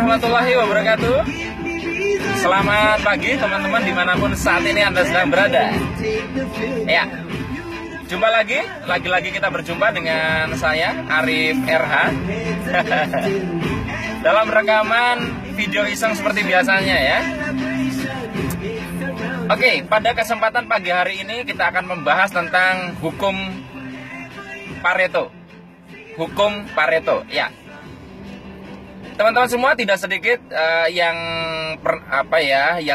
warahmatullahi wabarakatuh. Selamat pagi teman-teman dimanapun saat ini Anda sedang berada. Ya, jumpa lagi kita berjumpa dengan saya Arif RH dalam rekaman video iseng seperti biasanya ya. Oke, pada kesempatan pagi hari ini kita akan membahas tentang hukum Pareto. Hukum Pareto, ya. Teman-teman semua tidak sedikit yang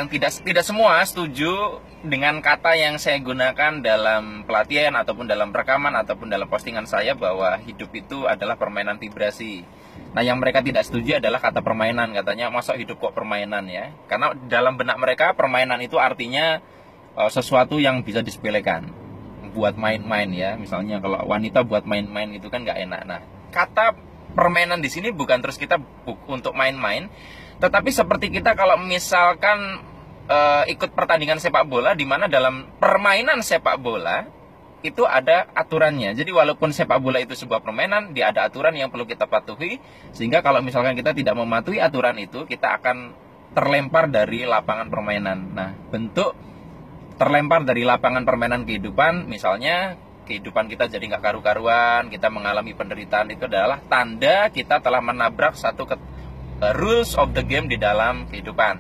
tidak semua setuju dengan kata yang saya gunakan dalam pelatihan ataupun dalam rekaman ataupun dalam postingan saya bahwa hidup itu adalah permainan vibrasi. Nah, yang mereka tidak setuju adalah kata permainan, katanya masa hidup kok permainan ya. Karena dalam benak mereka permainan itu artinya sesuatu yang bisa disepelekan, buat main-main ya. Misalnya kalau wanita buat main-main itu kan nggak enak. Nah, kata permainan di sini bukan terus kita untuk main-main, tetapi seperti kita kalau misalkan ikut pertandingan sepak bola, di mana dalam permainan sepak bola itu ada aturannya. Jadi walaupun sepak bola itu sebuah permainan, dia ada aturan yang perlu kita patuhi, sehingga kalau misalkan kita tidak mematuhi aturan itu, kita akan terlempar dari lapangan permainan. Nah, bentuk terlempar dari lapangan permainan kehidupan, misalnya kehidupan kita jadi nggak karu-karuan, kita mengalami penderitaan, itu adalah tanda kita telah menabrak satu rules of the game di dalam kehidupan.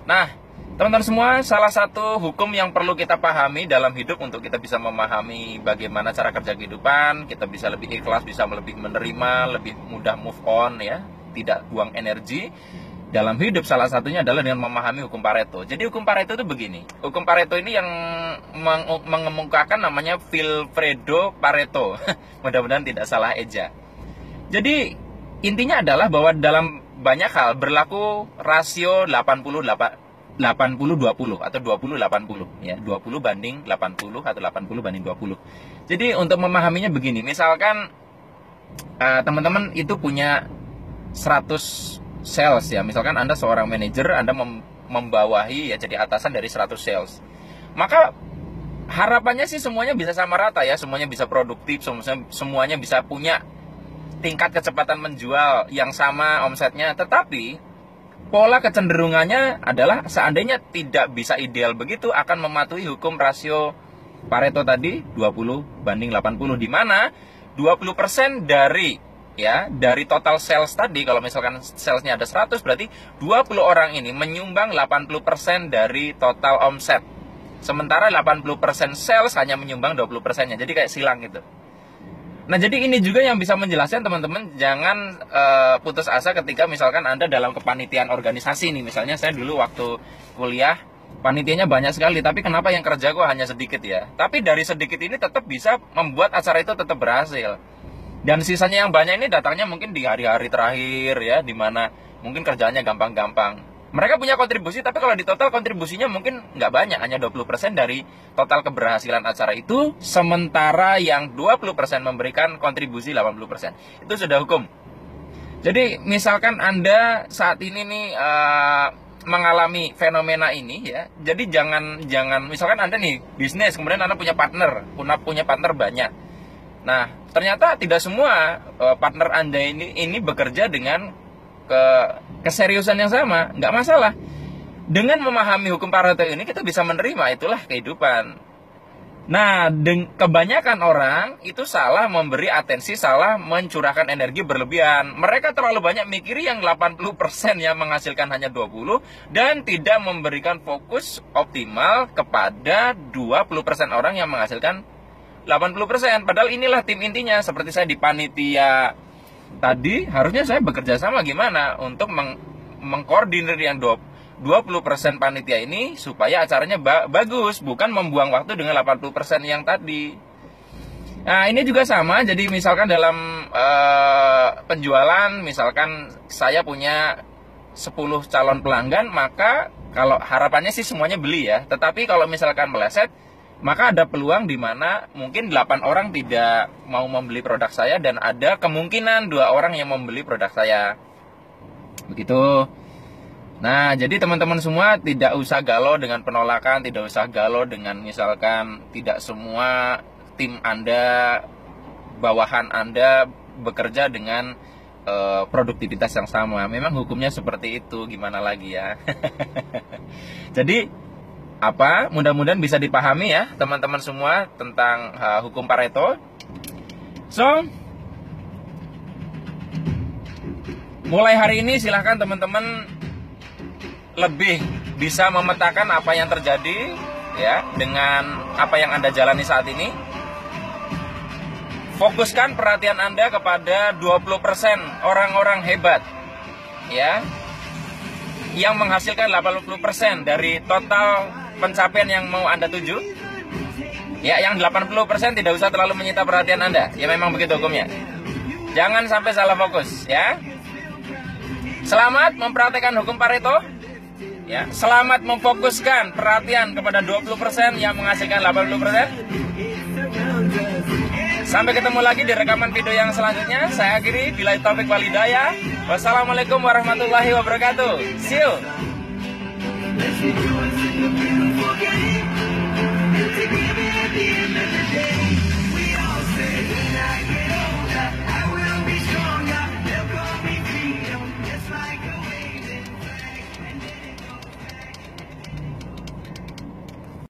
Nah, teman-teman semua, salah satu hukum yang perlu kita pahami dalam hidup untuk kita bisa memahami bagaimana cara kerja kehidupan, kita bisa lebih ikhlas, bisa lebih menerima, lebih mudah move on ya, tidak buang energi dalam hidup, salah satunya adalah dengan memahami hukum Pareto. Jadi hukum Pareto itu begini. Hukum Pareto ini yang mengemukakan namanya Vilfredo Pareto. Mudah-mudahan tidak salah eja. Jadi intinya adalah bahwa dalam banyak hal berlaku rasio 80-20 atau 20-80 ya, 20 banding 80 atau 80 banding 20. Jadi untuk memahaminya begini, misalkan teman-teman itu punya 100 sales ya, misalkan Anda seorang manajer, Anda membawahi ya, jadi atasan dari 100 sales. Maka harapannya sih semuanya bisa sama rata ya, semuanya bisa produktif, semuanya bisa punya tingkat kecepatan menjual yang sama omsetnya. Tetapi pola kecenderungannya adalah seandainya tidak bisa ideal begitu, akan mematuhi hukum rasio Pareto tadi 20 banding 80, di mana 20% dari total sales tadi, kalau misalkan salesnya ada 100, berarti 20 orang ini menyumbang 80% dari total omset. Sementara 80% sales hanya menyumbang 20%-nya. Jadi kayak silang gitu. Nah, jadi ini juga yang bisa menjelaskan teman-teman, jangan putus asa ketika misalkan Anda dalam kepanitiaan organisasi nih. Misalnya saya dulu waktu kuliah, panitianya banyak sekali, tapi kenapa yang kerja kok hanya sedikit ya? Tapi dari sedikit ini tetap bisa membuat acara itu tetap berhasil. Dan sisanya yang banyak ini datangnya mungkin di hari-hari terakhir ya, dimana mungkin kerjaannya gampang-gampang. Mereka punya kontribusi, tapi kalau di total kontribusinya mungkin nggak banyak, hanya 20% dari total keberhasilan acara itu, sementara yang 20% memberikan kontribusi 80%. Itu sudah hukum. Jadi misalkan Anda saat ini nih mengalami fenomena ini ya, jadi jangan misalkan Anda nih bisnis, kemudian Anda punya partner banyak. Nah, ternyata tidak semua partner Anda ini bekerja dengan keseriusan yang sama. Nggak masalah. Dengan memahami hukum Pareto ini, kita bisa menerima, itulah kehidupan. Nah, kebanyakan orang itu salah memberi atensi, salah mencurahkan energi berlebihan. Mereka terlalu banyak mikiri yang 80% yang menghasilkan hanya 20, dan tidak memberikan fokus optimal kepada 20% orang yang menghasilkan 80%. Padahal inilah tim intinya. Seperti saya di panitia tadi, harusnya saya bekerja sama gimana untuk mengkoordinir yang 20% panitia ini supaya acaranya bagus, bukan membuang waktu dengan 80% yang tadi. Nah, ini juga sama. Jadi misalkan dalam penjualan, misalkan saya punya 10 calon pelanggan, maka kalau harapannya sih semuanya beli ya. Tetapi kalau misalkan meleset, maka ada peluang di mana mungkin 8 orang tidak mau membeli produk saya, dan ada kemungkinan 2 orang yang membeli produk saya. Begitu. Nah, jadi teman-teman semua tidak usah galau dengan penolakan, tidak usah galau dengan misalkan tidak semua tim Anda, bawahan Anda bekerja dengan produktivitas yang sama. Memang hukumnya seperti itu, gimana lagi ya. Jadi mudah-mudahan bisa dipahami ya teman-teman semua tentang hukum Pareto. So, mulai hari ini silahkan teman-teman lebih bisa memetakan apa yang terjadi ya dengan apa yang Anda jalani saat ini. Fokuskan perhatian Anda kepada 20% orang-orang hebat ya, yang menghasilkan 80% dari total pencapaian yang mau Anda tuju. Ya, yang 80% tidak usah terlalu menyita perhatian Anda. Ya, memang begitu hukumnya. Jangan sampai salah fokus ya. Selamat mempraktekkan hukum Pareto. Ya, selamat memfokuskan perhatian kepada 20% yang menghasilkan 80%. Sampai ketemu lagi di rekaman video yang selanjutnya. Saya akhiri, billahi taufik wal hidayah. Wassalamualaikum warahmatullahi wabarakatuh. See you.